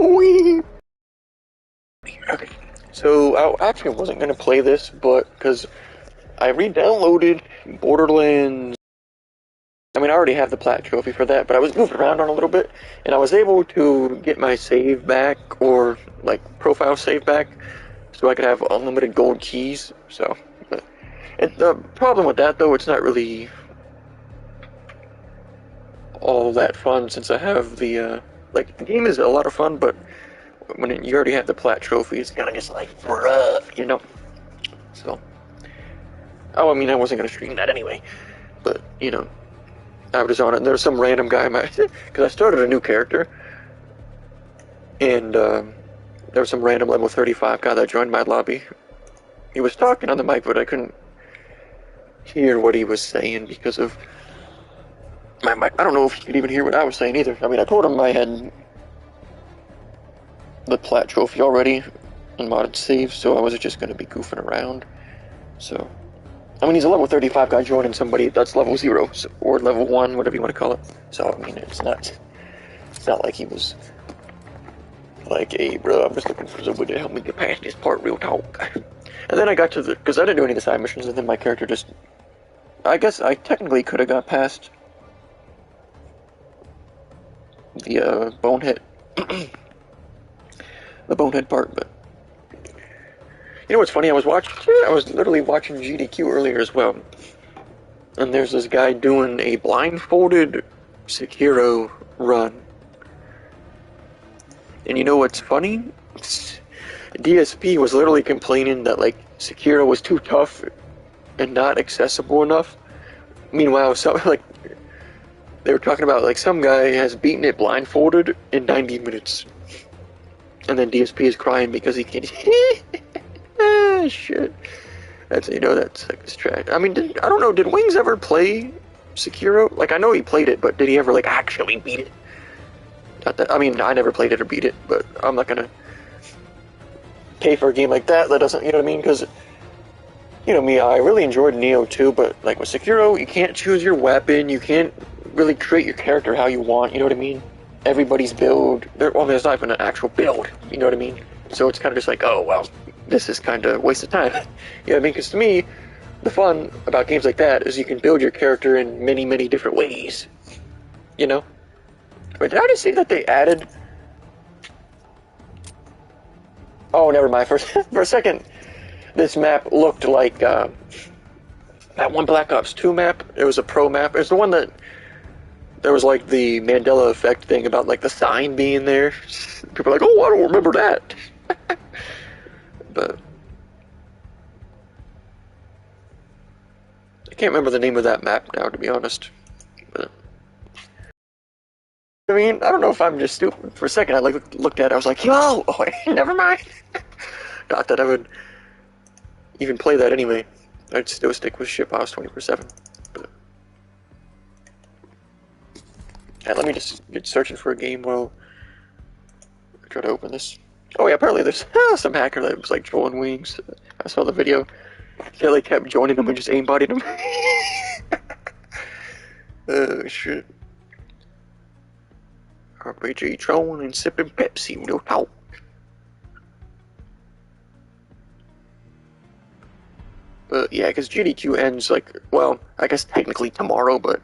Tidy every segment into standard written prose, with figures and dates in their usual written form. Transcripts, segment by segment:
Wee. Okay, so I actually wasn't gonna play this, but because I re-downloaded Borderlands. I mean, I already have the plat trophy for that, but I was moving around on a little bit, and I was able to get my save back, or like profile save back, so I could have unlimited gold keys. So, but the problem with that though, it's not really all that fun since I have the like the game is a lot of fun, but when you already have the plat trophy, it's kind of just like bruh, you know. So, oh, I mean, I wasn't gonna stream that anyway, but you know. I was on it, and there was some random guy, because I started a new character, and there was some random level 35 guy that joined my lobby. He was talking on the mic, but I couldn't hear what he was saying because of my mic. I don't know if he could even hear what I was saying either. I mean, I told him I had the plat trophy already in modded saves, so I wasn't just going to be goofing around. So, I mean, he's a level 35 guy joining somebody that's level 0, or level 1, whatever you want to call it. So, I mean, it's not like he was like, hey, bro, I'm just looking for somebody to help me get past this part, real talk. And then I got to because I didn't do any of the side missions, and then my character just, I guess I technically could have got past the bonehead, the bonehead part, but you know what's funny? I was literally watching GDQ earlier as well, and there's this guy doing a blindfolded Sekiro run. And you know what's funny? DSP was literally complaining that like Sekiro was too tough and not accessible enough. Meanwhile, they were talking about like some guy has beaten it blindfolded in 90 minutes, and then DSP is crying because he can't. Shit. That's like this track. I mean, I don't know. Did Wings ever play Sekiro? Like, I know he played it, but did he ever like actually beat it? Not that. I mean, I never played it or beat it, but I'm not gonna pay for a game like that. That doesn't. You know what I mean? Because you know me, I really enjoyed Neo too, but like with Sekiro, you can't choose your weapon. You can't really create your character how you want. You know what I mean? Everybody's build. There's not even an actual build. You know what I mean? So it's kind of just like, oh well. This is kind of a waste of time. You know what I mean? Because to me, the fun about games like that is you can build your character in many, many different ways. You know? But did I just see that they added... Oh, never mind. For a second, this map looked like that one Black Ops 2 map. It was a pro map. It was the one that... There was like the Mandela effect thing about like the sign being there. People are like, oh, I don't remember that. But I can't remember the name of that map now, to be honest. But I mean, I don't know if I'm just stupid. For a second, I looked at it, I was like, yo, oh, never mind. Not that I would even play that anyway. I'd still stick with shitpost 24/7. But yeah, let me just get searching for a game while I try to open this. Oh yeah, apparently there's some hacker that was like trolling Wings. I saw the video. Kelly kept joining them and just aimbotted them. Oh shit. RPG trolling and sipping Pepsi, real talk. But yeah, because GDQ ends like, well, I guess technically tomorrow, but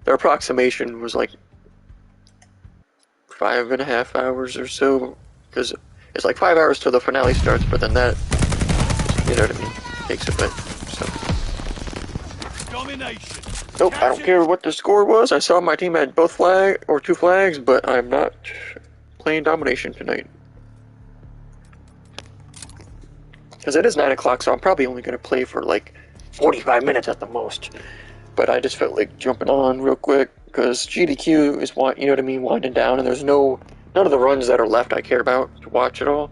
their approximation was like 5.5 hours or so. Because it's like 5 hours till the finale starts, but then that, you know what I mean, takes a bit, so. Domination. Nope, I don't care what the score was. I saw my team had both two flags, but I'm not playing domination tonight. Because it is 9 o'clock, so I'm probably only going to play for like 45 minutes at the most. But I just felt like jumping on real quick, because GDQ is, you know what I mean, winding down, and there's none of the runs that are left I care about to watch at all.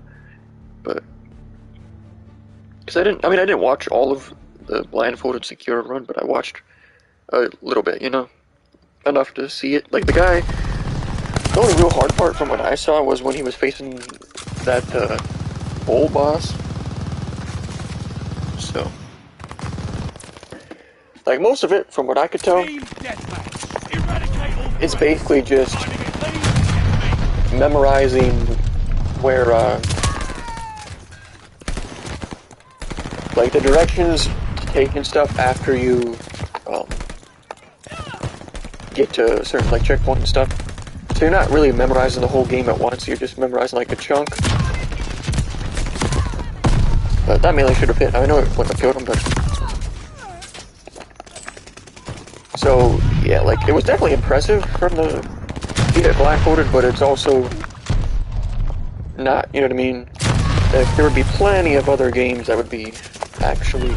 But because I didn't watch all of the blindfolded secure run, but I watched a little bit, you know, enough to see it. Like the only real hard part from what I saw was when he was facing that bull boss. So, like most of it, from what I could tell, it's basically just memorizing where, like the directions to take and stuff after you, get to a certain, like, checkpoint and stuff. So you're not really memorizing the whole game at once, you're just memorizing, like, a chunk. But that melee should have hit. I know it wouldn't have killed him, but... So, yeah, like, it was definitely impressive from the beat it blindfolded, but it's also not, you know what I mean? Like, there would be plenty of other games that would be actually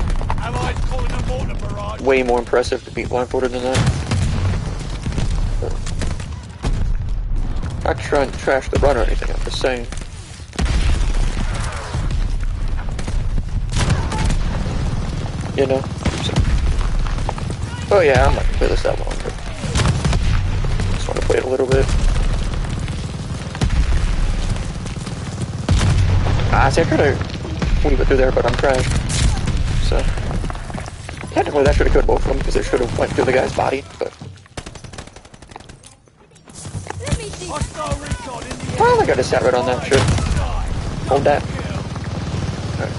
way more impressive to beat blindfolded than that. But, not trying to trash the run or anything, I'm just saying. You know? So. Oh yeah, I'm not gonna play this that long, but just want to play it a little bit. See, I tried to weave it through there, but I'm trash. So, technically that should have killed both of them, because it should have went through the guy's body, but... Well, I got to sat right on that shit. Hold that. Right.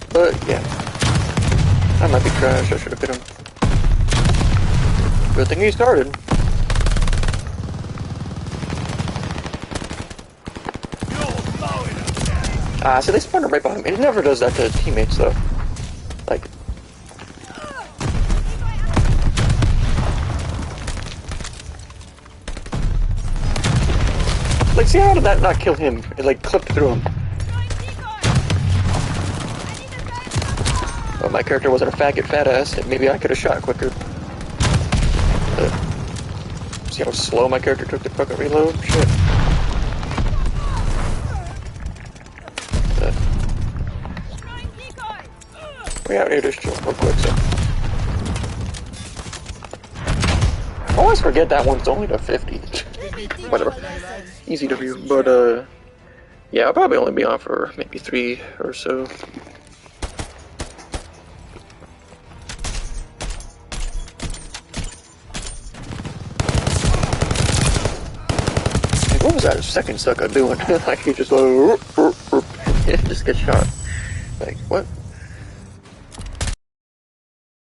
But, yeah. I might be trash, I should have hit him. Good thing he started. So they spawned right behind me. It never does that to teammates, though. Like... Like, see, how did that not kill him? It, like, clipped through him. Well, my character wasn't a faggot fat ass, and maybe I could have shot quicker. See how slow my character took to fucking reload? Shit. We out here just chill real quick, so. I always forget that one's only to 50. Whatever. Easy to view, but yeah, I'll probably only be on for maybe 3 or so. Like, what was that second sucker doing? Like he just just gets shot. Like what?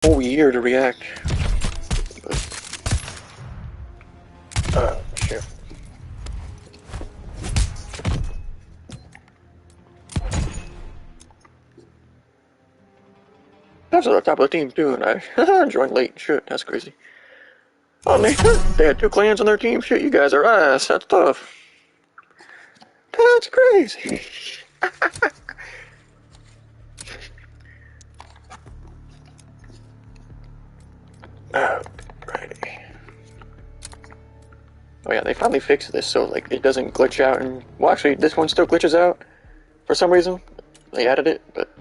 Whole year to react. But, shit. That's at the top of the team too, and I joined late. Shit, that's crazy. Oh man, they had 2 clans on their team. Shit, you guys are ass. That's tough. That's crazy. Alrighty. Oh yeah, they finally fixed this so like it doesn't glitch out and well actually this one still glitches out for some reason. They added it, but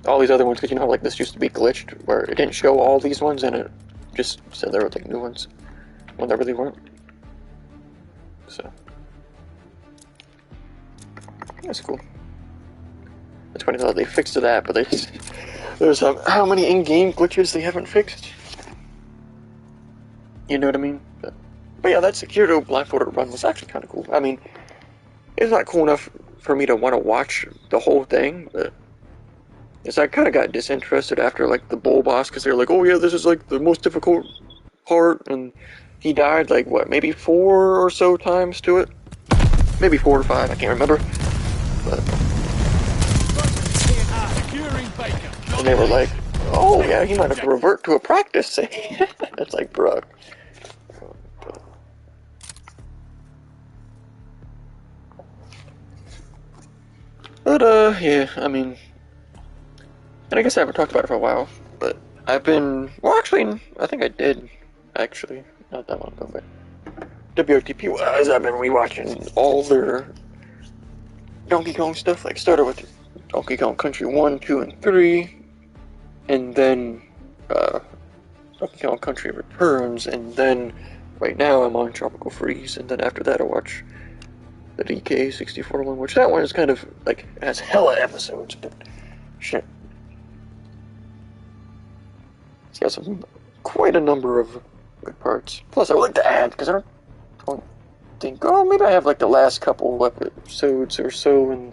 all these other ones, because you know like this used to be glitched where it didn't show all these ones and it just said there were like new ones when there really weren't. So that's cool. It's funny though they fixed that, but there's how many in-game glitches they haven't fixed. You know what I mean? But yeah, that Sekiro blindfolded run was actually kind of cool. I mean, it's not cool enough for me to want to watch the whole thing, but it's I kind of got disinterested after like the bull boss because they're like, oh yeah, this is like the most difficult part, and he died like what, maybe 4 or so times to it, maybe 4 or 5, I can't remember. But and they were like, oh yeah, he might have to revert to a practice save. It's like, bruh. But, yeah, I mean, and I guess I haven't talked about it for a while, but I've been, well, actually, I think I did, actually, not that long ago, but WOTP-wise, I've been rewatching all their Donkey Kong stuff, like, started with Donkey Kong Country 1, 2, and 3, and then, Donkey Kong Country Returns, and then, right now, I'm on Tropical Freeze, and then after that, I watch the DK64 one, which that one is kind of, like, has hella episodes, but shit. It's got quite a number of good parts. Plus, I would like to add, because I don't think... Oh, maybe I have like the last couple episodes or so in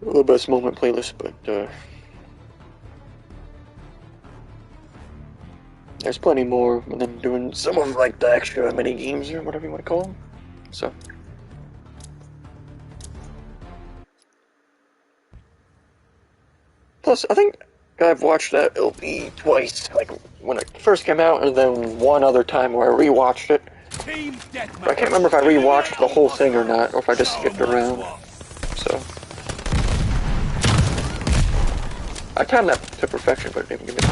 the best moment playlist, but there's plenty more, and then doing some of like the extra mini games or whatever you want to call them. So plus, I think I've watched that LP twice, like when it first came out, and then one other time where I rewatched it. I can't remember if I rewatched the whole thing or not, or if I just skipped around. So I timed that to perfection, but it didn't give me.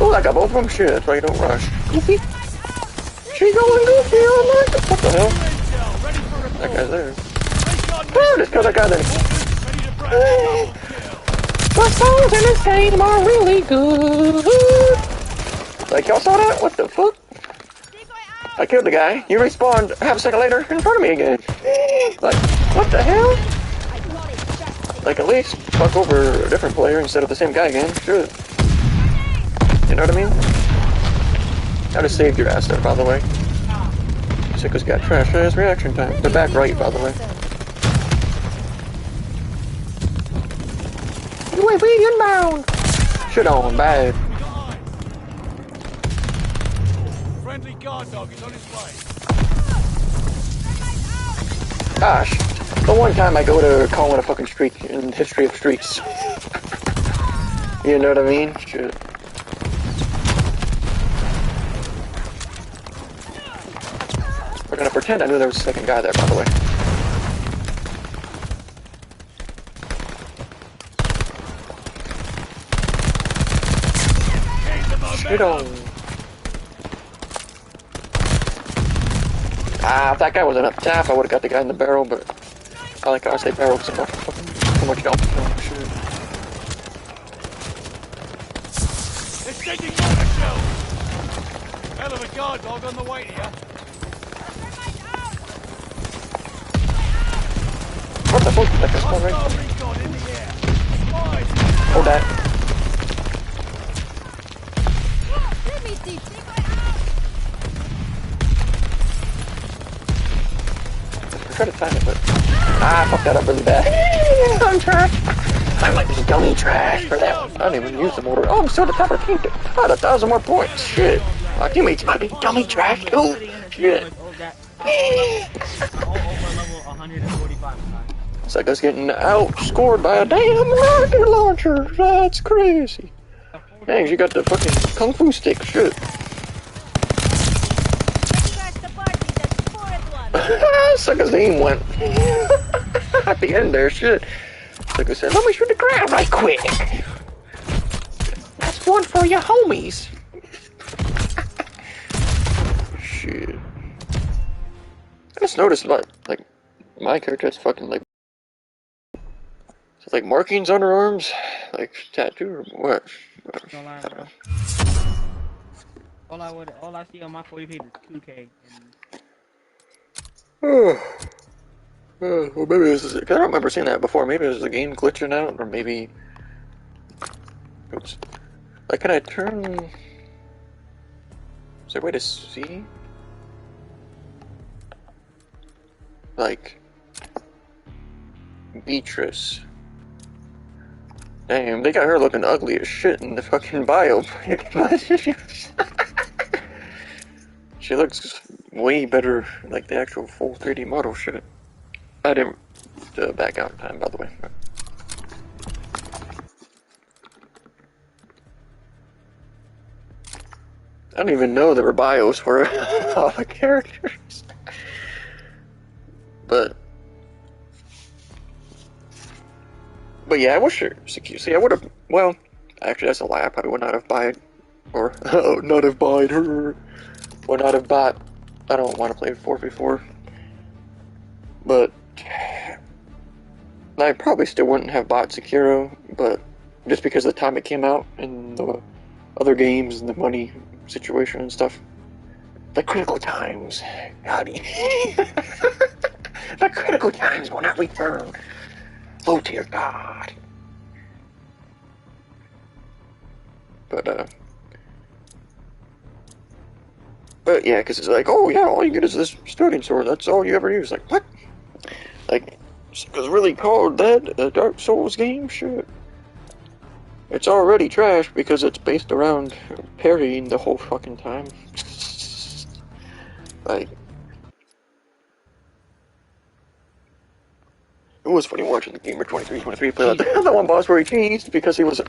Oh, I got both of them. Shit, that's why you don't rush. Goofy. She going goofy all night. What the hell? That guy's there. Oh, just got that guy there. The songs in this game are really good. Like, y'all saw that? What the fuck? I killed the guy. You respawned half a second later in front of me again. Like, what the hell? Like, at least fuck over a different player instead of the same guy again. Sure. You know what I mean? I just saved your ass there, by the way. Sicko's got trash-ass reaction time. They're back right, by the way. UAV inbound! Shit on, bad. Friendly guard dog is on his way. Gosh, the one time I go to call in a fucking streak in the history of streaks. You know what I mean? Shit. We're gonna pretend I knew there was a second guy there, by the way. Shit on. Ah, if that guy wasn't up top, I would've got the guy in the barrel, but I like how I say barrel so much. Too much dump. Oh, shit. It's taking mortar shells! Hell of a guard dog on the way here. What the fuck? That guy's spawned right. Hold that. I tried to time it, but I fucked that up really bad. I'm trash. I might be dummy trash for that one. I didn't even use the mortar. Oh, I'm still at the top of the team. I had 1,000 more points. Shit. My teammates might be dummy trash too. Shit. It's like us getting outscored by a damn rocket launcher. That's crazy. Dang, you got the fucking kung fu stick. Shit. Sucker's aim went at the end there. Shit. Sucker said, "Let me shoot the ground right quick." That's one for your homies. Shit. I just noticed, like my character has fucking like. It's like markings on her arms, like tattoo or what? I don't know. All I see on my 40 page is 2K. Well, maybe this is it. I don't remember seeing that before. Maybe it was the game glitching out, or maybe. Oops. Like, can I turn? Is there a way to see? Like, Beatrice. Damn, they got her looking ugly as shit in the fucking bio. She looks way better, like the actual full 3D model shit. I didn't back out in time, by the way. I don't even know there were bios for all the characters. But yeah, I wish her. See, I would have. Well, actually, that's a lie. I probably would not have bought, or not have bought her, or not have bought. I don't want to play 4v4, but I probably still wouldn't have bought Sekiro. But just because of the time it came out and the other games and the money situation and stuff, the critical times. Howdy. The critical times will not return. Oh dear God. But But yeah, because it's like, oh yeah, all you get is this starting sword. That's all you ever use. Like what? Like, it was really called that a Dark Souls game? Shit. It's already trash because it's based around parrying the whole fucking time. Like, it was funny watching the Gamer 2323 play out the one boss where he changed because he was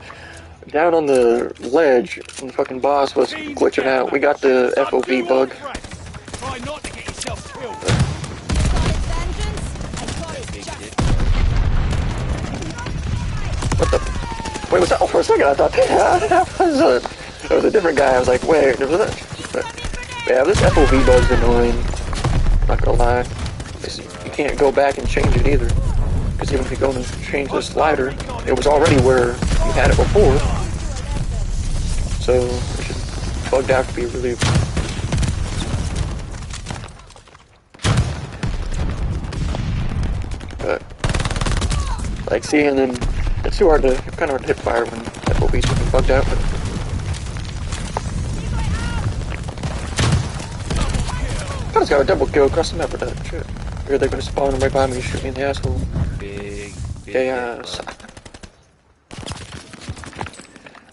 down on the ledge and the fucking boss was glitching out. We got the FOV bug. Try not to get yourself killed. What the? Wait, was that? Oh, for a second I thought that was a different guy. I was like, wait, was that? But, yeah, this FOV bug's annoying. Not gonna lie. You can't go back and change it either. Because even if you go and change the slider, it was already where you had it before. So it should bugged out to be relieved. But like, see, and then it's too hard to kind of hard to hip fire when FOV's looking bugged out. But I just got a double kill across the map with that shit. Or they're gonna spawn right by me and shoot me in the asshole. Big Chaos.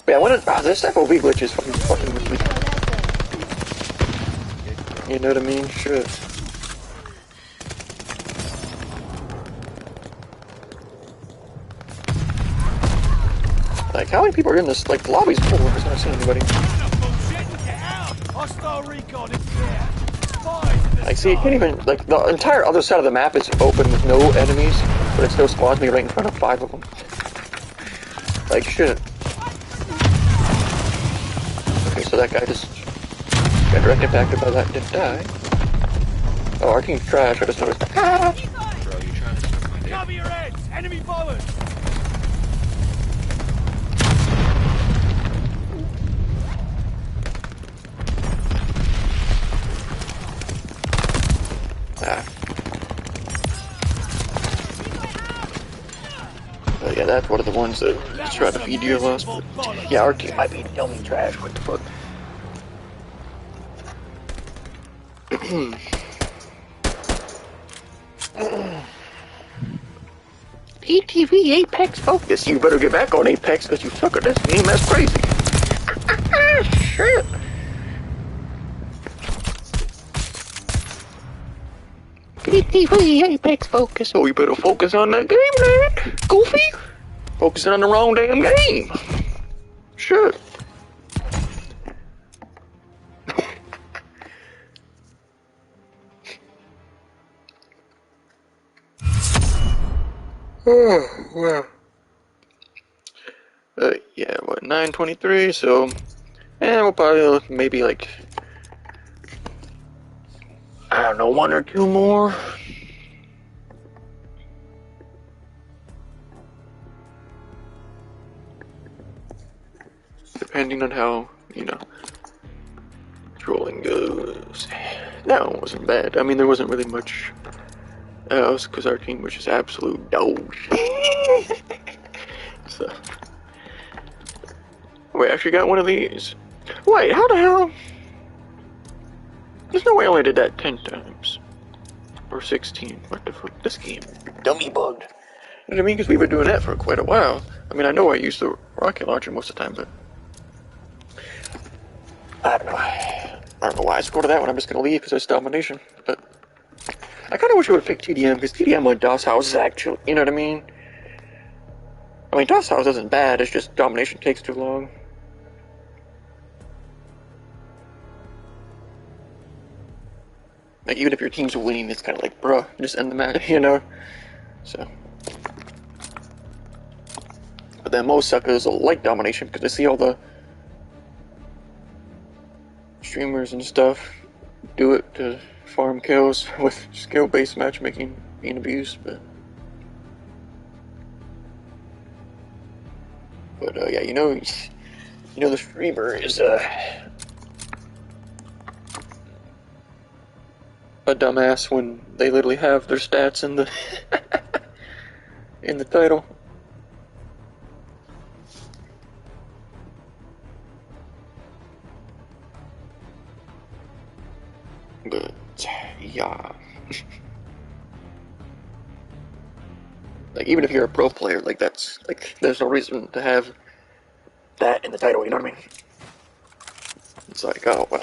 But yeah, this FOV glitch is fucking with me. You know what I mean? Shit. Like, how many people are in this? Like, the lobby's full. I've not seen anybody. Like, see, you can't even, like, the entire other side of the map is open with no enemies, but it still spawns me right in front of 5 of them. Like, shit. Okay, so that guy just got direct impacted by that and didn't die. Oh, our team's trash, I just noticed. Bro, you trying to suck my dick? Cover your heads! Enemy forward! But yeah, that's one of the ones that tried to feed you last. But yeah, our team might be dummy trash. What the fuck? ATV Apex Focus. You better get back on Apex because you suck at this game. That's crazy. Shit. ATV Apex Focus. Oh, you better focus on that game, man. Goofy. Focusing on the wrong damn game. Shit. Oh, wow. Yeah, what, 9:23, so, we'll probably maybe like, I don't know, 1 or 2 more. Depending on how, you know, trolling goes. That one wasn't bad. I mean, there wasn't really much else, because our team was just absolute dog shit. So, wait, I actually got one of these. Wait, how the hell? There's no way I only did that 10 times. Or 16. What the fuck? This game dummy bugged. You know what I mean? Because we've been doing that for quite a while. I mean, I know I use the rocket launcher most of the time, but I don't know. I don't know why I scored that one. I'm just gonna leave because it's domination. But I kind of wish I would have picked TDM because TDM on DOS House is actually, you know what I mean? I mean, DOS House isn't bad. It's just domination takes too long. Like, even if your team's winning, it's kind of like, bruh, just end the match, you know? So. But then most suckers will like domination because they see all the streamers and stuff do it to farm kills with skill-based matchmaking being abused, but yeah, you know the streamer is a dumbass when they literally have their stats in the in the title. But yeah. Like, even if you're a pro player, like, that's, like, there's no reason to have that in the title, you know what I mean? It's like, oh, well.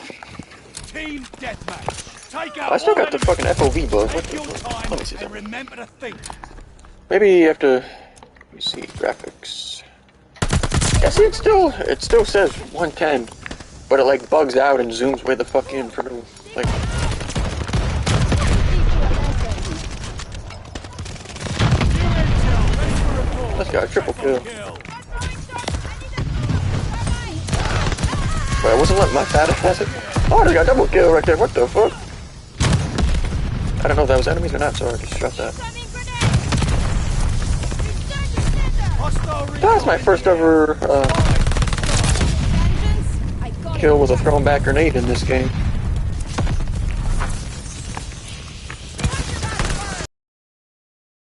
Team deathmatch. Take out I still all got the enemies. fucking FOV bug. What Take the your fuck? time Let me see and something. remember to think. Maybe you have to, let me see, graphics. Yeah, see, it still says 110, but it, like, bugs out and zooms way the fuck in for no, like... Let's go, triple kill. Wait, I wasn't letting my fat ass it. Oh, I got double kill right there. What the fuck? I don't know if that was enemies or not, so I just shot that. That's my first ever kill with a thrown back grenade in this game.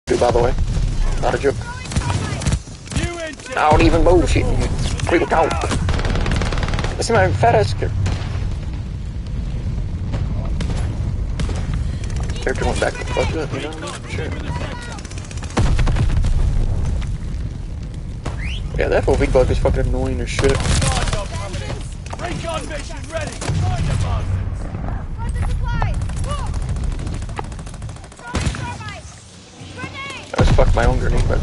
Dude, by the way, not a joke. I don't even bullshit you. People talk. Let's see my fat ass kill. Character went back to the fuck up, you know? Sure. Yeah, that FOV bug is fucking annoying as shit. Recon mission ready. Find the bastards. I just fucked my own grenade, but...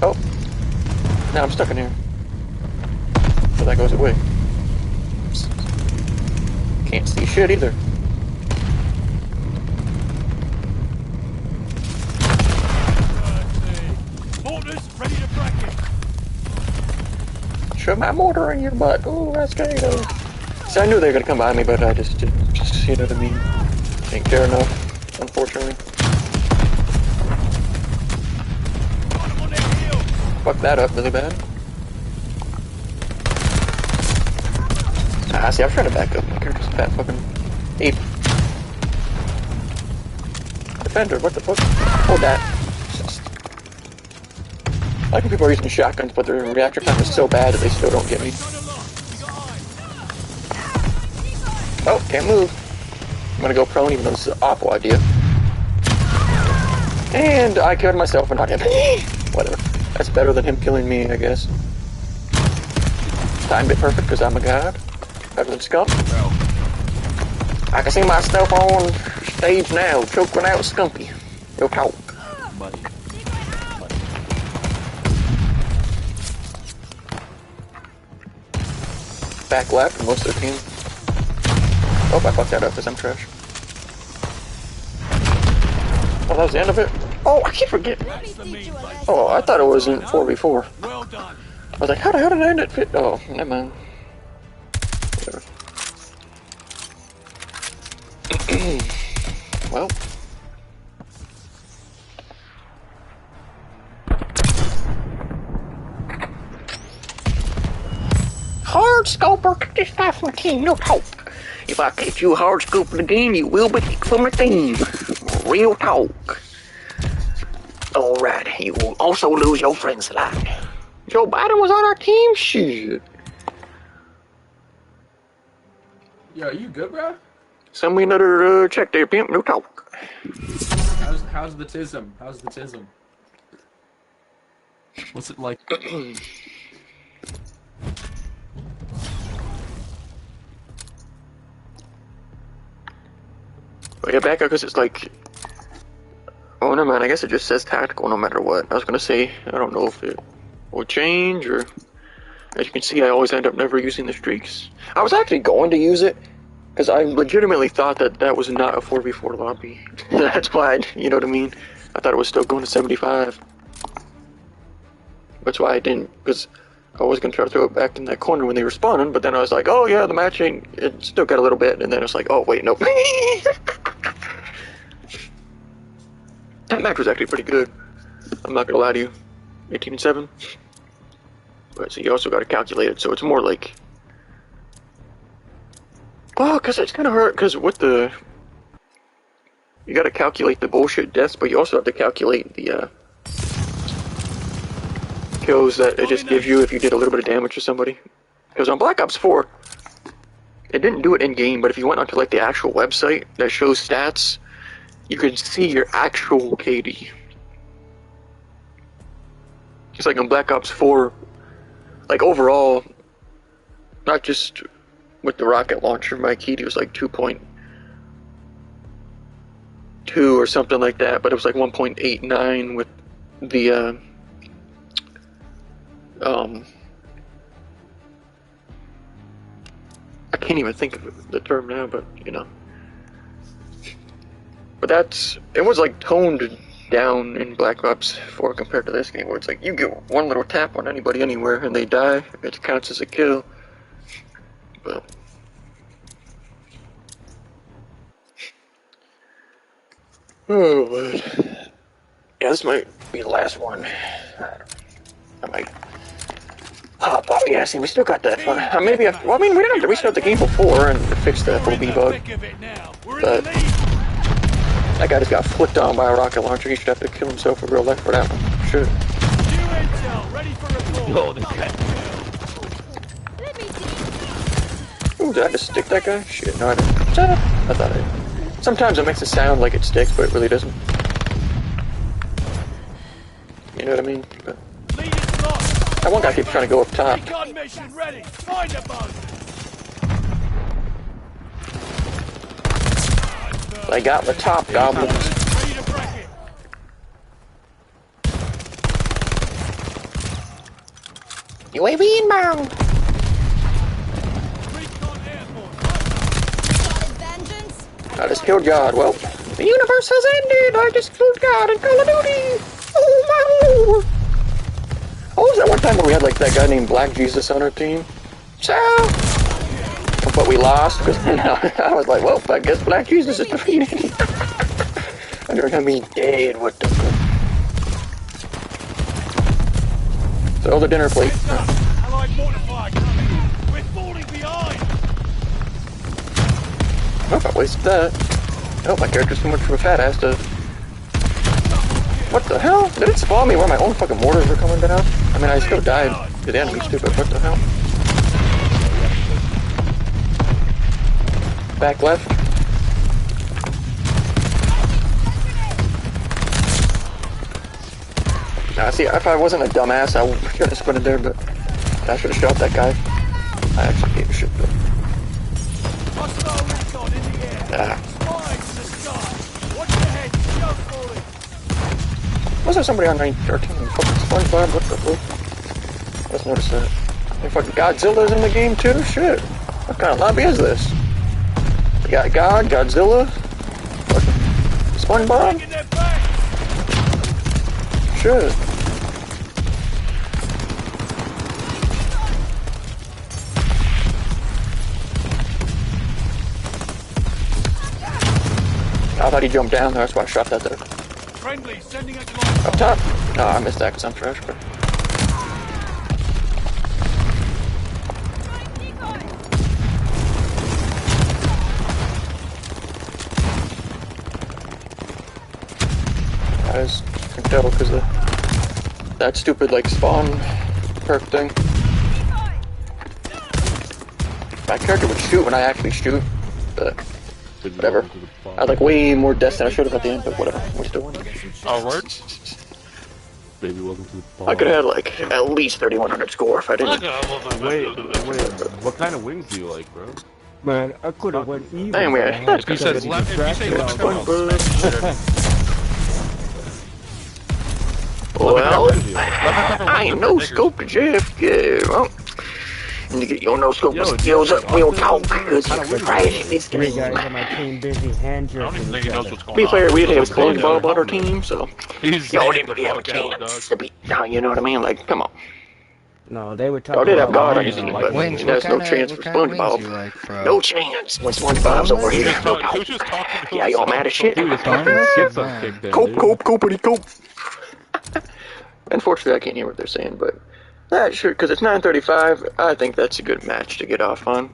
Oh! Now I'm stuck in here. So that goes away. Can't see shit either. Mortars ready to bracket. Shove my mortar in your butt. Ooh, that's great. See, I knew they were gonna come by me, but I just didn't, you know what I mean? Didn't care enough, unfortunately. Fuck that up really bad. Ah, see, I was trying to back up. My character's a fat fucking ape. Defender, what the fuck? Hold that. I like when people are using shotguns, but their reactor time is so bad that they still don't get me. Oh, can't move. I'm gonna go prone even though this is an awful idea. And I killed myself and not him. Whatever. That's better than him killing me, I guess. Timed it perfect because I'm a god. Better than Scump. I can see myself on stage now, choking out Scumpy. Yo, talk. Money. Back left, most of the team. Oh, I fucked that up because I'm trash. Oh, that was the end of it? Oh, I keep forgetting. Oh, I thought it was in 4v4. Well done. I was like, how the hell did I end it fit? Oh, never mind. Whatever. Well. Hard scoper, this guy from the team, no talk. If I catch you hard scoping again, you will be kicked from the team. Real talk. Alright, you will also lose your friend's life. Joe Biden was on our team? Shit. Yo, you good, bro? Send me another check there, pimp, no talk. How's the tism? How's the tism? What's it like? But yeah, back up because it's like... Oh, no, man, I guess it just says tactical no matter what. I was gonna say, I don't know if it will change or... As you can see, I always end up never using the streaks. I was actually going to use it because I legitimately thought that that was not a 4v4 lobby. That's why, you know what I mean? I thought it was still going to 75. That's why I didn't, because I was going to try to throw it back in that corner when they were spawning, but then I was like, oh yeah, the match ain't, it still got a little bit, and then it's like, oh wait, nope. That match was actually pretty good. I'm not gonna lie to you. 18-7. But so you also gotta calculate it, so it's more like... Well, because it's kind of hard, because with the... You gotta calculate the bullshit deaths, but you also have to calculate the, kills that it just gives you if you did a little bit of damage to somebody. Because on Black Ops 4, it didn't do it in game, but if you went onto like the actual website that shows stats, you could see your actual KD. It's like in Black Ops 4, like overall, not just with the rocket launcher, my KD was like 2.2 or something like that, but it was like 1.89 with the I can't even think of the term now, but you know. But it was like toned down in Black Ops 4 compared to this game, where it's like you get one little tap on anybody anywhere and they die, it counts as a kill. But oh, but yeah, this might be the last one. I might. Oh, but yeah, see, we still got that fun. Maybe well, I mean, we didn't have to restart the game before and fix the FOB bug. But that guy just got flicked on by a rocket launcher. He should have to kill himself in real life for that one. Should. Oh, this guy. Ooh, did I just stick that guy? Shit, no, I didn't. I thought I did. Sometimes it makes it sound like it sticks, but it really doesn't. You know what I mean? But that one guy keeps trying to go up top. I got the top goblins. UAV inbound. I just killed God. Well, the universe has ended. I just killed God in Call of Duty. Oh my lord. What was that one time where we had like that guy named Black Jesus on our team? So, but we lost because I was like, well, I guess Black Jesus is defeated. I don't know me dead. What the fuck? Throw the dinner plate. Allied mortifier coming. We're falling behind. Oh, I wasted that. Oh, my character's too much of a fat ass to... What the hell? Did it spawn me where my own fucking mortars were coming down? I mean, I still died to the enemies too, but what the hell? Back left. Nah, see, if I wasn't a dumbass, I should have sprinted there, but I should have shot that guy. I actually gave a shit, though. Was there somebody on 913? Fucking SpongeBob? What the fuck? Let's notice that. And fucking Godzilla's in the game too? Shit. What kind of lobby is this? You got God, Godzilla, fucking SpongeBob? Shit. I thought he jumped down there, that's why I shot that there. Friendly, sending a Up top? No, I missed that because I'm trash, but... I just can tell because of that stupid, like, spawn perk thing. My character would shoot when I actually shoot, but... whatever. I had like way more deaths than I should have at the end, but whatever. We're still winning. Alright. Baby, welcome to the I could have had like at least 3,100 score if I didn't. Wait, what kind of wings do you like, bro? Man, I could have went even. Damn, yeah. That's You said left, if you say left, well, I ain't no scope to JFK. Well, you get your no scope skills up, we'll talk. Because you're right in this game. Three guys on my team busy hand I don't even think he knows what's To going be on. fair, we didn't have SpongeBob on our team, so He's y'all didn't really have a chance to beat. No, you know what I mean? Like, come on. No, they were Y'all talking did have about God on your team, but Wings, there's what no kinda- chance what for kinda wings SpongeBob. you like, bro? No chance when SpongeBob's over here. He was just talking to Yeah, y'all mad as shit. Dude, it's time to get some kicked in, Cope, dude. cope, coopity, cope. Unfortunately, I can't hear what they're saying, but sure, because it's 9:35. I think that's a good match to get off on.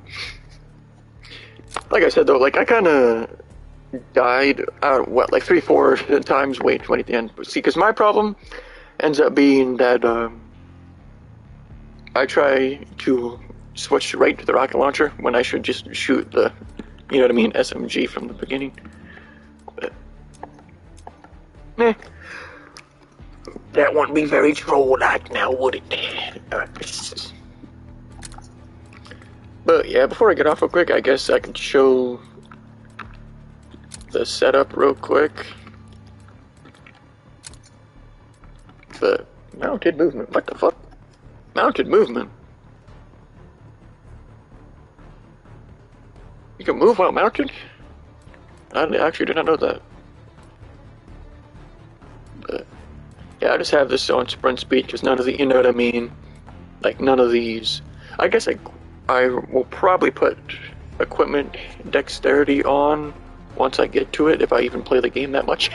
Like I said though, like I kind of died like 3-4 times way too many at the end. See, because my problem ends up being that I try to switch right to the rocket launcher when I should just shoot the, you know what I mean, SMG from the beginning. But, that wouldn't be very troll-like now, would it? But yeah, before I get off real quick, I guess I can show the setup real quick. The mounted movement. What the fuck? Mounted movement. You can move while mounted? I actually did not know that. But yeah, I just have this on sprint speed because none of the, you know what I mean? Like none of these. I guess I will probably put equipment dexterity on once I get to it, if I even play the game that much.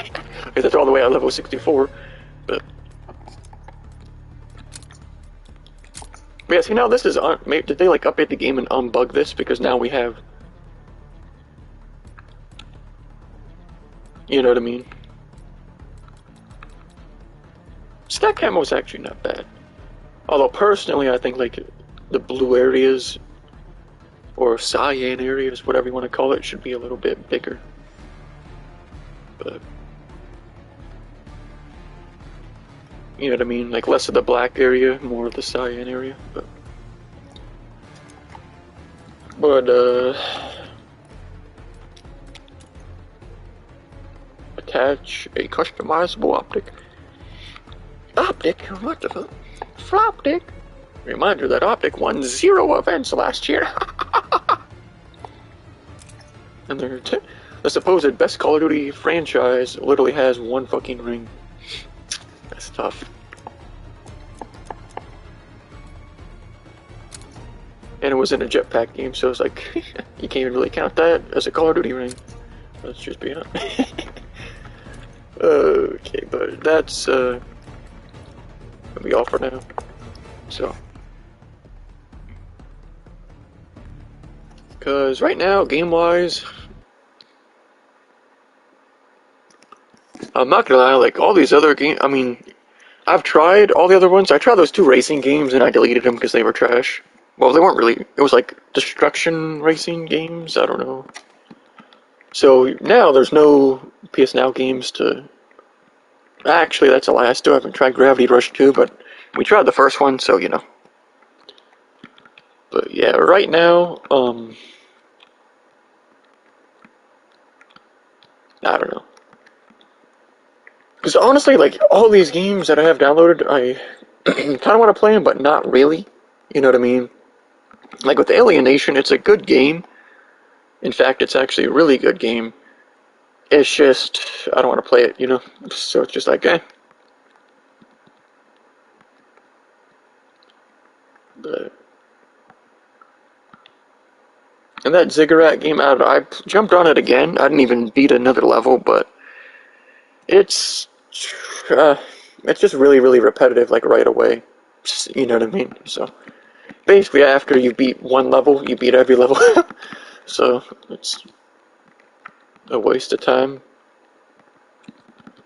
Because it's all the way at level 64. But yeah, see now this is on. Did they like update the game and unbug this? Because now we have, you know what I mean? Stat camo is actually not bad. Although personally, I think like the blue areas or cyan areas, whatever you want to call it, should be a little bit bigger. But you know what I mean? Like less of the black area, more of the cyan area. But attach a customizable optic. Optic? What the fuck? Floptic? Reminder that Optic won 0 events last year. And the supposed best Call of Duty franchise literally has one fucking ring. That's tough. And it was in a jetpack game, so it's like, you can't even really count that as a Call of Duty ring. Let's just be honest. Okay, but that's gonna be all for now. So, because right now, game-wise, I'm not gonna lie, like all these other games, I mean, I've tried all the other ones. I tried those 2 racing games and I deleted them because they were trash. Well, they weren't really, it was like destruction racing games, I don't know. So now there's no PS Now games to, actually that's a lie, I still haven't tried Gravity Rush 2, but we tried the first one, so you know. But yeah, right now, I don't know. Because honestly, like, all these games that I have downloaded, I kind of want to play them, but not really. You know what I mean? Like with Alienation, it's a good game. In fact, it's actually a really good game. It's just, I don't want to play it, you know? So it's just like, eh. But, and that Ziggurat game, I jumped on it again. I didn't even beat another level, but it's just really, really repetitive, like right away. You know what I mean? So basically, after you beat one level, you beat every level. So it's a waste of time.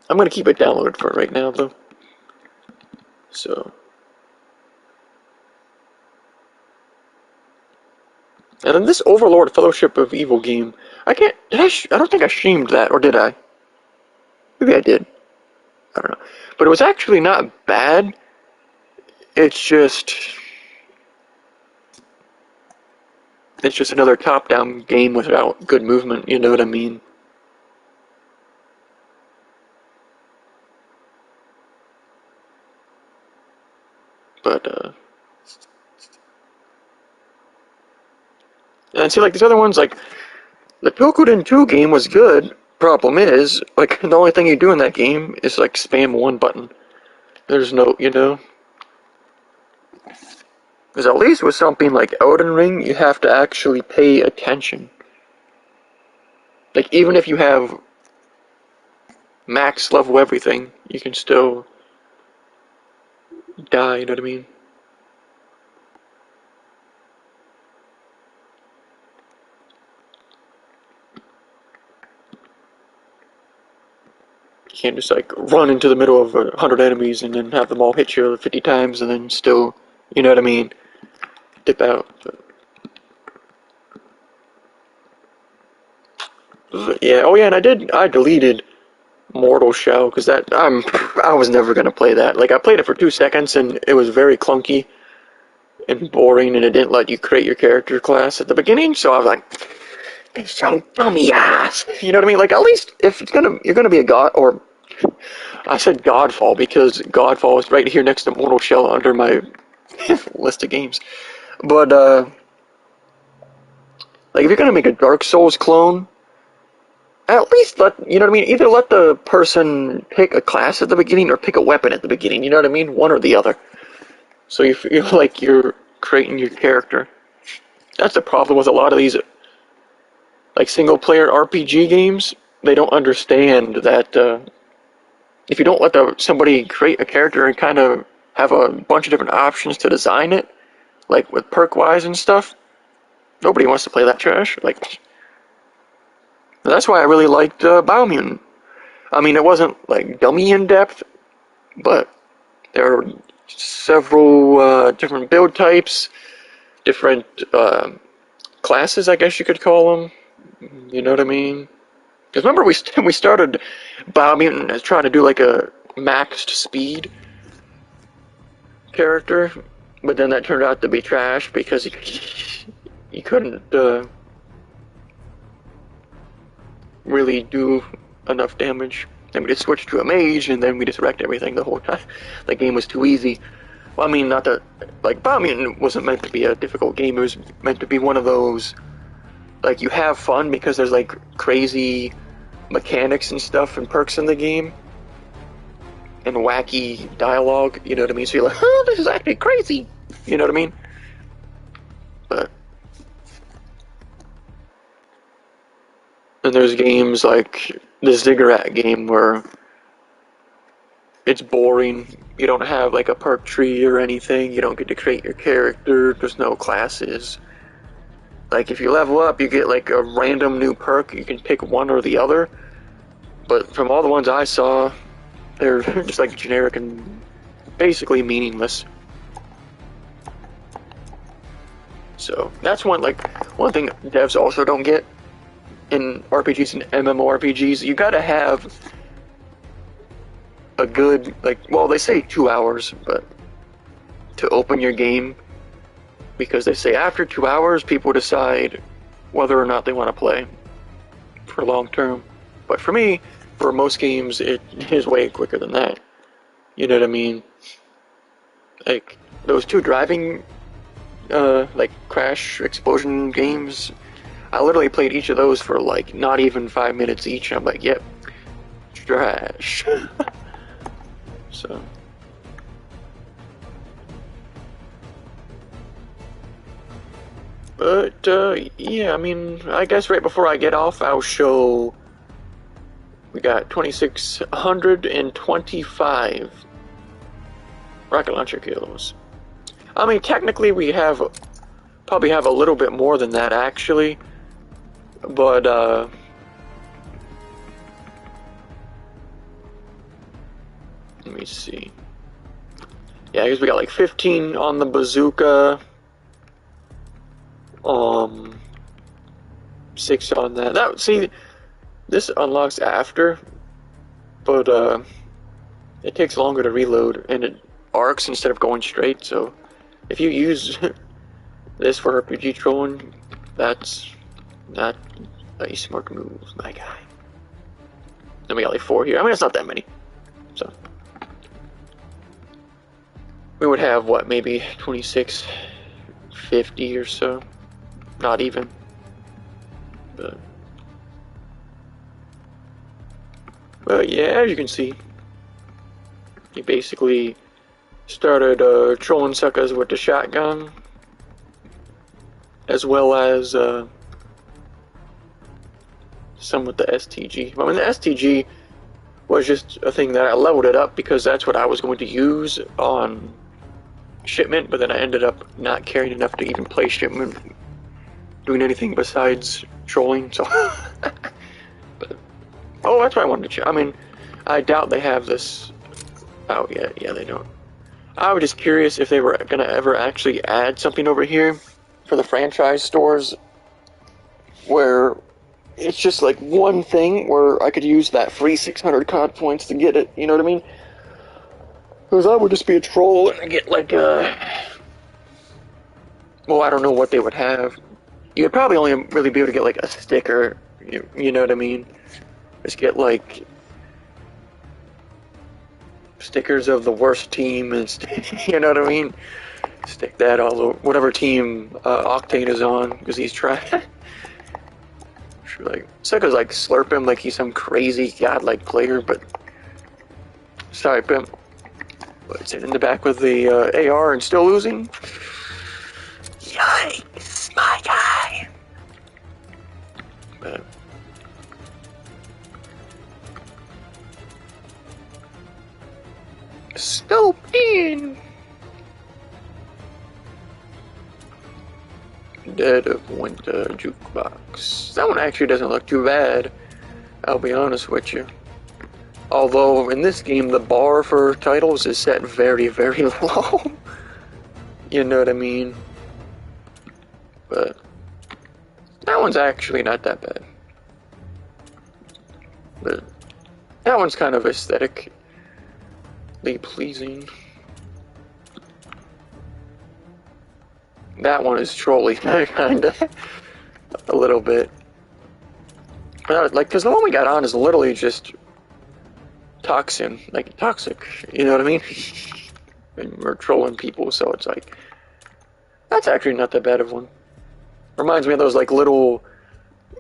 I'm gonna keep it downloaded for right now, though. So. And then this Overlord Fellowship of Evil game, I don't think I streamed that, or did I? Maybe I did. I don't know. But it was actually not bad. It's just another top-down game without good movement, you know what I mean? But, and see, like, these other ones, like, the Tokuden 2 game was good. Problem is, like, the only thing you do in that game is, like, spam one button. There's no, you know? Because at least with something like Elden Ring, you have to actually pay attention. Like, even if you have max level everything, you can still die, you know what I mean? You can't just, like, run into the middle of 100 enemies and then have them all hit you 50 times and then still, you know what I mean, dip out. But Yeah. Oh yeah, and I deleted Mortal Shell because I was never gonna play that. Like I played it for 2 seconds and it was very clunky and boring, and it didn't let you create your character class at the beginning. So I was like, "They so dummy ass." You know what I mean? Like at least if you're gonna be a god, or I said Godfall because Godfall is right here next to Mortal Shell under my list of games. But like if you're gonna make a Dark Souls clone, at least you know what I mean? Either let the person pick a class at the beginning or pick a weapon at the beginning, you know what I mean? One or the other. So you feel like you're creating your character. That's the problem with a lot of these like single player RPG games. They don't understand that if you don't let somebody create a character and kind of have a bunch of different options to design it, like with perk wise and stuff, nobody wants to play that trash. Like that's why I really liked Biomutant. I mean, it wasn't like dummy in depth, but there are several different build types, different classes, I guess you could call them. You know what I mean? Because remember, we started Biomutant as trying to do like a maxed speed character, but then that turned out to be trash because you couldn't really do enough damage. Then we just switched to a mage, and then we just wrecked everything the whole time. The game was too easy. Well, I mean, not that like Biomutant wasn't meant to be a difficult game. It was meant to be one of those like you have fun because there's like crazy mechanics and stuff and perks in the game and wacky dialogue. You know what I mean? So you're like, oh, this is actually crazy. You know what I mean? But then there's games like the Ziggurat game where it's boring. You don't have like a perk tree or anything. You don't get to create your character. There's no classes. Like if you level up, you get like a random new perk. You can pick one or the other. But from all the ones I saw, they're just like generic and basically meaningless. So that's one thing devs also don't get in RPGs and MMORPGs. You gotta have a good, well, they say 2 hours, but to open your game, because they say after 2 hours, people decide whether or not they want to play for long term. But for me, for most games, it is way quicker than that. You know what I mean? Like those two driving, like crash explosion games. I literally played each of those for like not even 5 minutes each. I'm like, yep, trash. So. But, yeah, I mean, I guess right before I get off, I'll show we got 2,625 rocket launcher kills. I mean, technically we probably have a little bit more than that, actually. But, let me see. Yeah, I guess we got like 15 on the bazooka. 6 on that. See, this unlocks after, but it takes longer to reload, and it arcs instead of going straight. So, if you use this for RPG trolling, that's not a smart move, my guy. Then we got like 4 here. I mean, it's not that many. So, we would have what, maybe 2650 or so. Not even. But yeah, as you can see, he basically started trolling suckers with the shotgun, as well as some with the STG. I mean, the STG was just a thing that I leveled it up because that's what I was going to use on shipment, but then I ended up not caring enough to even play shipment, doing anything besides trolling. So, but oh, that's why I wanted to check. I mean, I doubt they have this out yet. Yeah, they don't. I was just curious if they were gonna ever actually add something over here for the franchise stores, where it's just like one thing where I could use that free 600 COD points to get it, you know what I mean? Because I would just be a troll and get like well, I don't know what they would have. You'd probably only really be able to get like a sticker, you know what I mean? Just get like stickers of the worst team and you know what I mean? Stick that all over whatever team Octane is on because he's trying. Like Sucker's like slurp him like he's some crazy godlike player, but sorry, Pimp. But sitting in the back with the AR and still losing. Yikes, my guy. But Sipin. Dead of Winter Jukebox. That one actually doesn't look too bad, I'll be honest with you. Although in this game the bar for titles is set very, very low. You know what I mean? But that one's actually not that bad. But that one's kind of aesthetically pleasing. That one is trolly, kinda. A little bit. Like, cause the one we got on is literally just toxin, like toxic, you know what I mean? And we're trolling people, so it's like, that's actually not that bad of one. Reminds me of those like little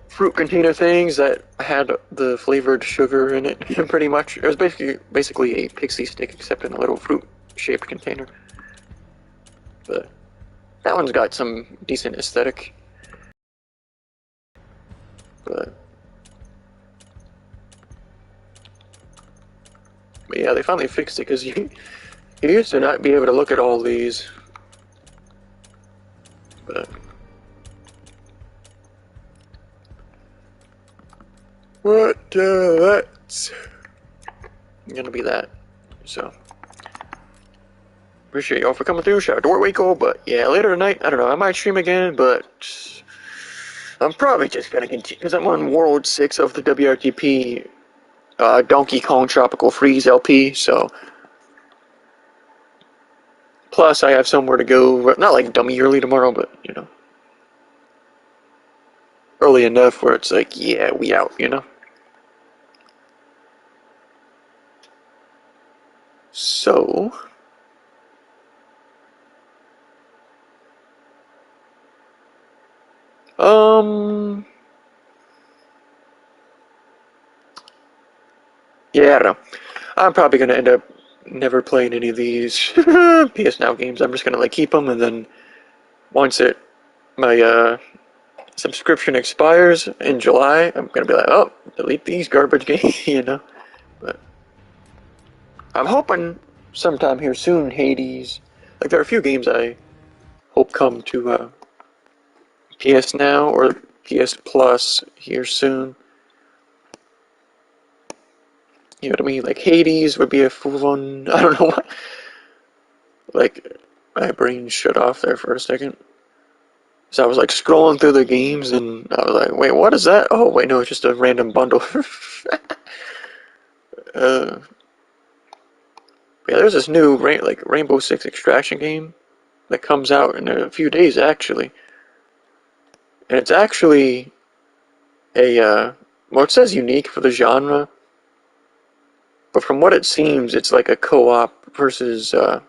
fruit container things that had the flavored sugar in it, pretty much. It was basically a pixie stick, except in a little fruit-shaped container. But that one's got some decent aesthetic. But yeah, they finally fixed it because you used to not be able to look at all these. But that's gonna be that. So appreciate y'all for coming through. Shout out to Waco, but yeah, later tonight, I don't know, I might stream again, but I'm probably just gonna continue because I'm on World 6 of the WRTP Donkey Kong Tropical Freeze LP, so plus I have somewhere to go, not like dummy early tomorrow, but you know, early enough where it's like, yeah, we out, you know. So yeah, I don't know. I'm probably gonna end up never playing any of these PS Now games. I'm just gonna like keep them, and then once my subscription expires in July, I'm gonna be like, oh, delete these garbage games, you know. But I'm hoping sometime here soon, Hades. Like there are a few games I hope come to PS Now or PS Plus here soon. You know what I mean? Like Hades would be a full one. I don't know why. Like my brain shut off there for a second. So I was like scrolling through the games and I was like, wait, what is that? Oh wait, no, it's just a random bundle. Yeah, there's this new Rainbow Six Extraction game that comes out in a few days actually. And it's actually a well, it says unique for the genre. But from what it seems, it's like a co-op versus like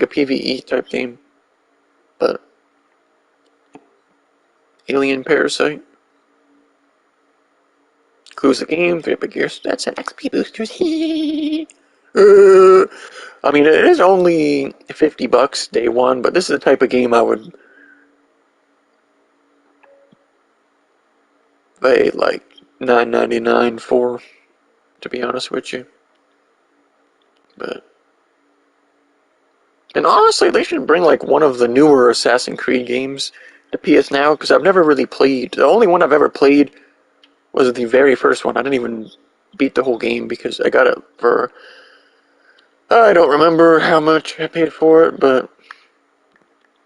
a PvE type game. But Alien Parasite. Clues the game, 3 epic gear stats and XP boosters. I mean, it is only $50 day one, but this is the type of game I would pay like $9.99 for, to be honest with you. But and honestly, they should bring like one of the newer Assassin's Creed games to PS Now because I've never really played. The only one I've ever played was the very first one. I didn't even beat the whole game because I got it for, I don't remember how much I paid for it, but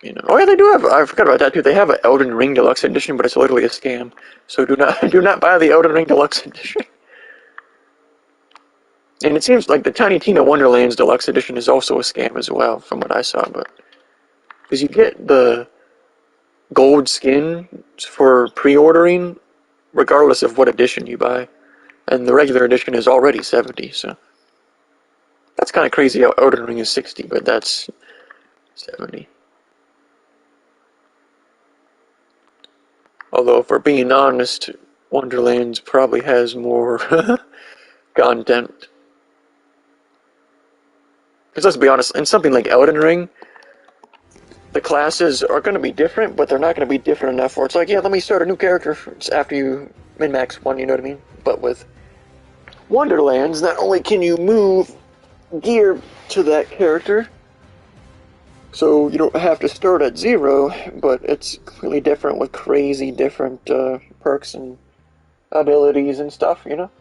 You know. Oh yeah, they do have. I forgot about that too. They have an Elden Ring Deluxe Edition, but it's literally a scam. So do not do not buy the Elden Ring Deluxe Edition. And it seems like the Tiny Tina Wonderlands Deluxe Edition is also a scam as well, from what I saw. But because you get the gold skin for pre-ordering, regardless of what edition you buy, and the regular edition is already 70. So that's kind of crazy. How Elden Ring is 60, but that's 70. Although, if we're being honest, Wonderlands probably has more content. Because let's be honest, in something like Elden Ring, the classes are going to be different, but they're not going to be different enough where it's like, yeah, let me start a new character after you min-max one, you know what I mean? But with Wonderlands, not only can you move gear to that character, so you don't have to start at 0, but it's completely different with crazy different perks and abilities and stuff, you know?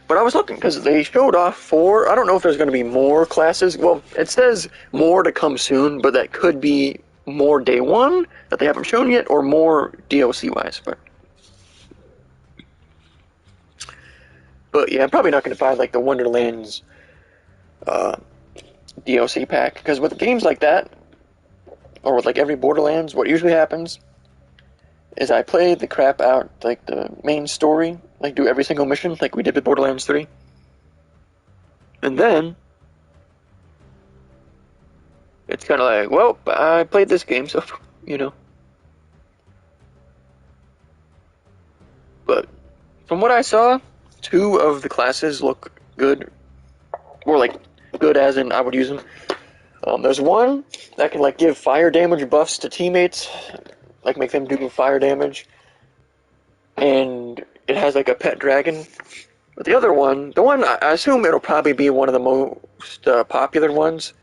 But I was looking, because they showed off 4, I don't know if there's going to be more classes. Well, it says more to come soon, but that could be more day 1 that they haven't shown yet, or more DLC-wise. But yeah, I'm probably not going to buy like the Wonderlands DLC pack, because with games like that, or with like every Borderlands, what usually happens is I play the crap out, like the main story, like do every single mission, like we did with Borderlands 3. And then, it's kind of like, well, I played this game, so, you know. But, from what I saw, 2 of the classes look good. Or like, good as in I would use them. There's one that can like give fire damage buffs to teammates, like make them do fire damage, and it has like a pet dragon. But the other one, the one I assume it'll probably be one of the most popular ones.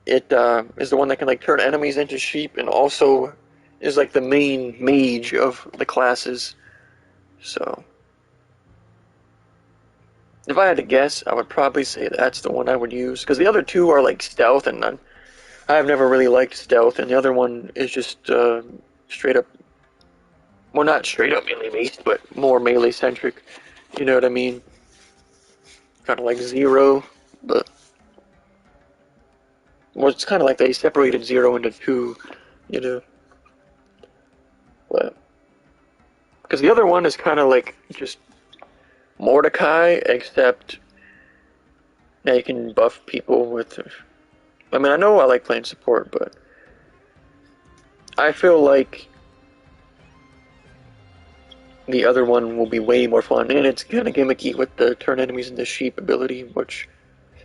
It is the one that can like turn enemies into sheep, and also is like the main mage of the classes. So, if I had to guess, I would probably say that's the one I would use, because the other 2 are like stealth, and I've never really liked stealth, and the other one is just straight up, well, not straight up melee based, but more melee centric. You know what I mean? Kind of like Zero, but well, it's kind of like they separated Zero into 2, you know. But because the other one is kind of like just Mordecai, except now you can buff people with. I mean, I know I like playing support, but I feel like the other one will be way more fun, and it's kind of gimmicky with the turn enemies into sheep ability, which,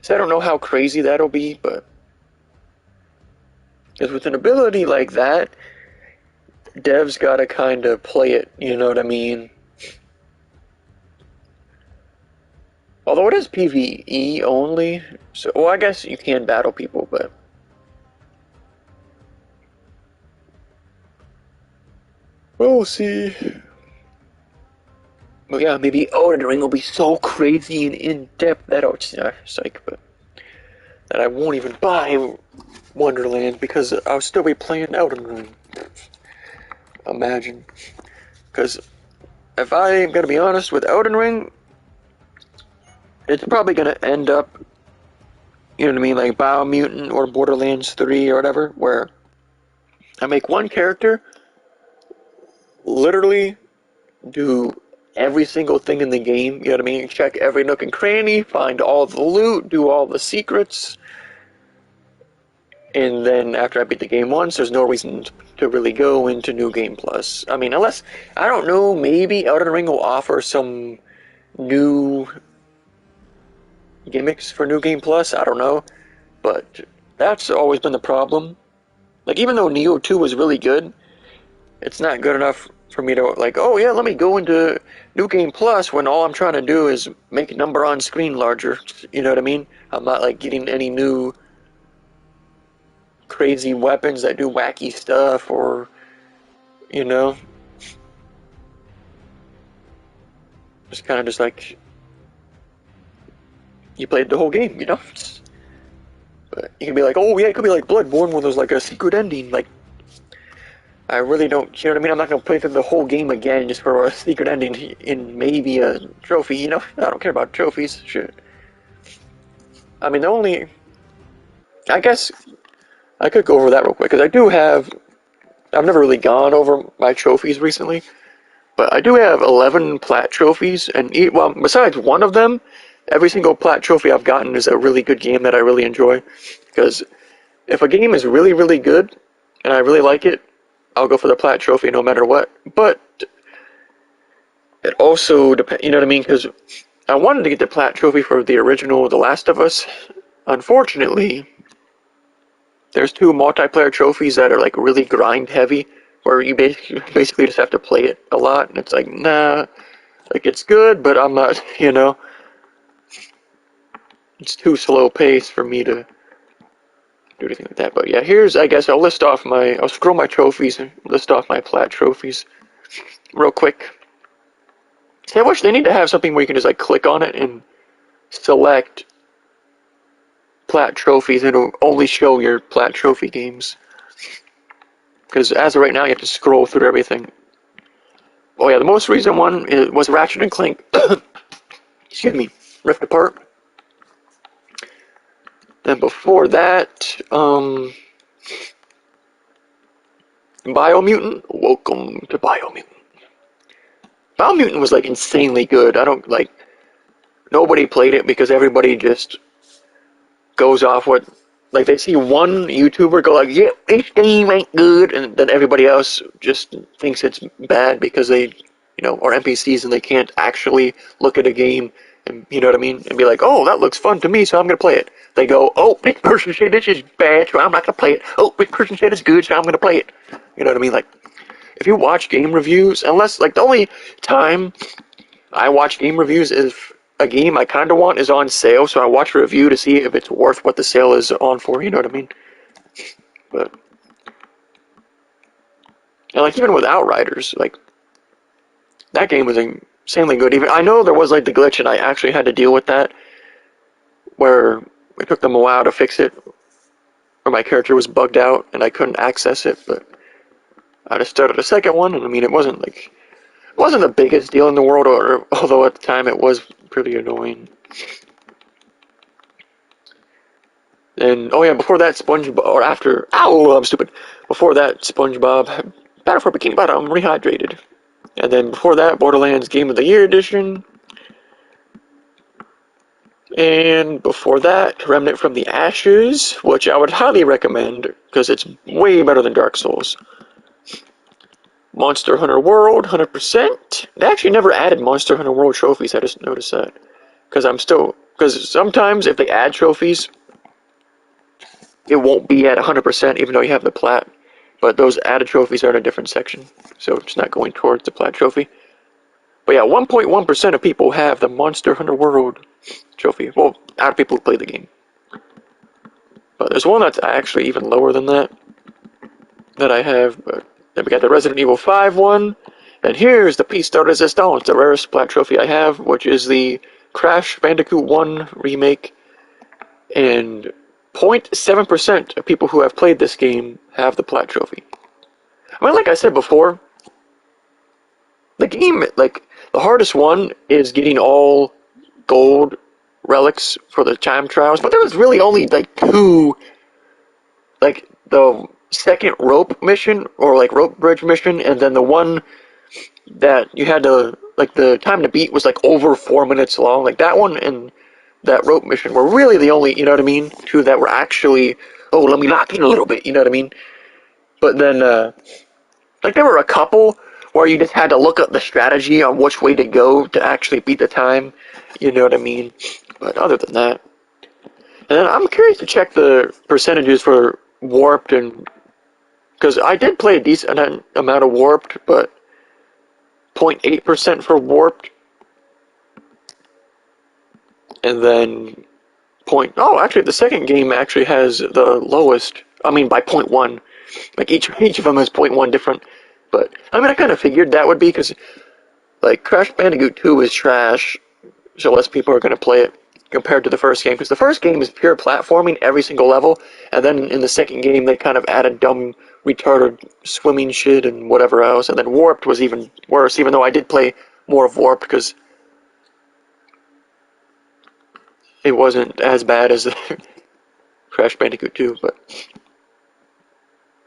so I don't know how crazy that'll be, but because with an ability like that, devs gotta kind of play it, you know what I mean? Although it is PvE only, so, well, I guess you can battle people, but we'll see. But yeah, maybe Elden Ring will be so crazy and in-depth that psych, but that I won't even buy Wonderland because I'll still be playing Elden Ring. Imagine. Because if I'm gonna be honest with Elden Ring, it's probably gonna end up, you know what I mean, like Biomutant or Borderlands 3 or whatever, where I make one character literally do every single thing in the game, you know what I mean? Check every nook and cranny, find all the loot, do all the secrets, and then after I beat the game once, there's no reason to really go into New Game Plus. I mean, unless, I don't know, maybe Elden Ring will offer some new gimmicks for New Game Plus, I don't know, but that's always been the problem. Like, even though Neo 2 was really good, it's not good enough for me to, like, oh yeah, let me go into New Game Plus when all I'm trying to do is make a number on screen larger, you know what I mean? I'm not, like, getting any new crazy weapons that do wacky stuff, or, you know, just kind of just like, you played the whole game, you know? But you can be like, oh yeah, it could be like Bloodborne where there's like a secret ending. Like, I really don't, you know what I mean? I'm not gonna play through the whole game again just for a secret ending in maybe a trophy, you know? I don't care about trophies, shit. I mean, I guess I could go over that real quick, because I've never really gone over my trophies recently, but I do have 11 plat trophies, and well, besides one of them, every single plat trophy I've gotten is a really good game that I really enjoy, because if a game is really, really good, and I really like it, I'll go for the plat trophy no matter what. But it also depends, you know what I mean? Because I wanted to get the plat trophy for the original The Last of Us. Unfortunately, there's 2 multiplayer trophies that are like really grind heavy, where you basically just have to play it a lot, and it's like, nah, like it's good, but I'm not, you know, it's too slow paced for me to do anything like that. But yeah, I guess I'll scroll my trophies and list off my plat trophies real quick. See, I wish they need to have something where you can just like click on it and select plat trophies, and it'll only show your plat trophy games. Because as of right now, you have to scroll through everything. Oh yeah, the most recent one was Ratchet and Clank. Excuse me, Rift Apart. Then before that, Biomutant. Welcome to Biomutant. Biomutant was like insanely good. Nobody played it because everybody just goes off what, like they see one YouTuber go like, yeah, this game ain't good, and then everybody else just thinks it's bad because they, you know, are NPCs and they can't actually look at a game and, you know what I mean, and be like, oh, that looks fun to me, so I'm gonna play it. They go, oh, this person said this is bad, so I'm not gonna play it. Oh, this person said it's good, so I'm gonna play it. You know what I mean? Like, if you watch game reviews, unless, like, the only time I watch game reviews is if a game I kind of want is on sale, so I watch a review to see if it's worth what the sale is on for, you know what I mean? But, and like, even with Outriders, like, that game was insanely good. Even I know there was, like, the glitch, and I actually had to deal with that, where it took them a while to fix it, where my character was bugged out, and I couldn't access it, but I just started a second one, and I mean, it wasn't the biggest deal in the world, although at the time it was pretty annoying. And, oh yeah, before that, before that, SpongeBob, Battle for Bikini Bottom, Rehydrated. And then before that, Borderlands Game of the Year Edition. And before that, Remnant from the Ashes, which I would highly recommend, because it's way better than Dark Souls. Monster Hunter World, 100%. They actually never added Monster Hunter World trophies, I just noticed that. Because sometimes if they add trophies, it won't be at 100% even though you have the plat. But those added trophies are in a different section, so it's not going towards the plat trophy. But yeah, 1.1% of people have the Monster Hunter World trophy. Well, out of people who play the game. But there's one that's actually even lower than that I have, but then we got the Resident Evil 5 one, and here's the piece de resistance, the rarest plat trophy I have, which is the Crash Bandicoot 1 remake, and 0.7% of people who have played this game have the plat trophy. I mean, like I said before, the game, like, the hardest one is getting all gold relics for the time trials, but there was really only, like, 2, like, the second rope mission, or like rope bridge mission, and then the one that you had to, like, the time to beat was like over 4 minutes long. Like, that one and that rope mission were really the only, you know what I mean, 2 that were actually, oh, let me lock in a little bit, you know what I mean? But then, like, there were a couple where you just had to look up the strategy on which way to go to actually beat the time, you know what I mean? But other than that, and then I'm curious to check the percentages for Warped, and because I did play a decent amount of Warped, but 0.8% for Warped, and then actually the second game actually has the lowest, I mean by 0.1, like each of them has 0.1 different, but I mean I kind of figured that would be, because like Crash Bandicoot 2 is trash, so less people are going to play it, compared to the first game, because the first game is pure platforming every single level, and then in the second game they kind of added dumb, retarded swimming shit and whatever else, and then Warped was even worse, even though I did play more of Warped, because it wasn't as bad as Crash Bandicoot 2, but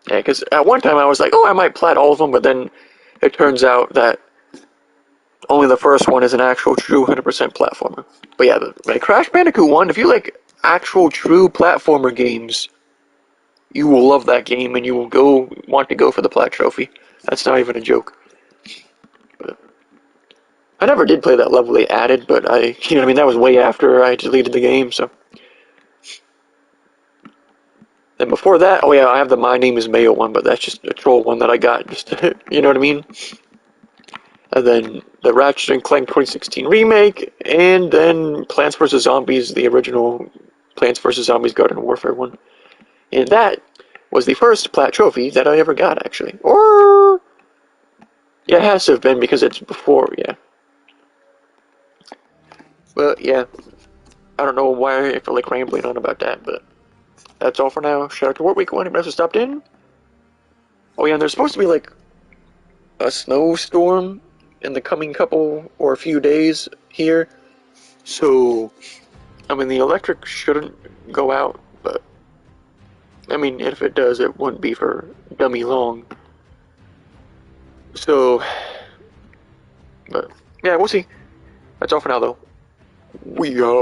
yeah, because at one time I was like, oh, I might plat all of them, but then it turns out that only the first one is an actual true 100% platformer. But yeah, like Crash Bandicoot 1, if you like actual true platformer games, you will love that game and you will want to go for the plat trophy. That's not even a joke. But I never did play that level they added, but you know what I mean, that was way after I deleted the game, so. Then before that, oh yeah, I have the My Name is Mayo one, but that's just a troll one that I got, just you know what I mean? And then the Ratchet and Clank 2016 remake, and then Plants vs. Zombies, the original Plants vs. Zombies Garden Warfare one. And that was the first plat trophy that I ever got, actually. Or, yeah, it has to have been because it's before, yeah. But yeah, I don't know why I feel like rambling on about that, but that's all for now. Shout out to Work Week 1, everybody else who stopped in. Oh yeah, and there's supposed to be like a snowstorm in the coming couple or a few days here. So, I mean, the electric shouldn't go out, but I mean, if it does, it wouldn't be for dummy long. So, but yeah, we'll see. That's all for now, though. We out.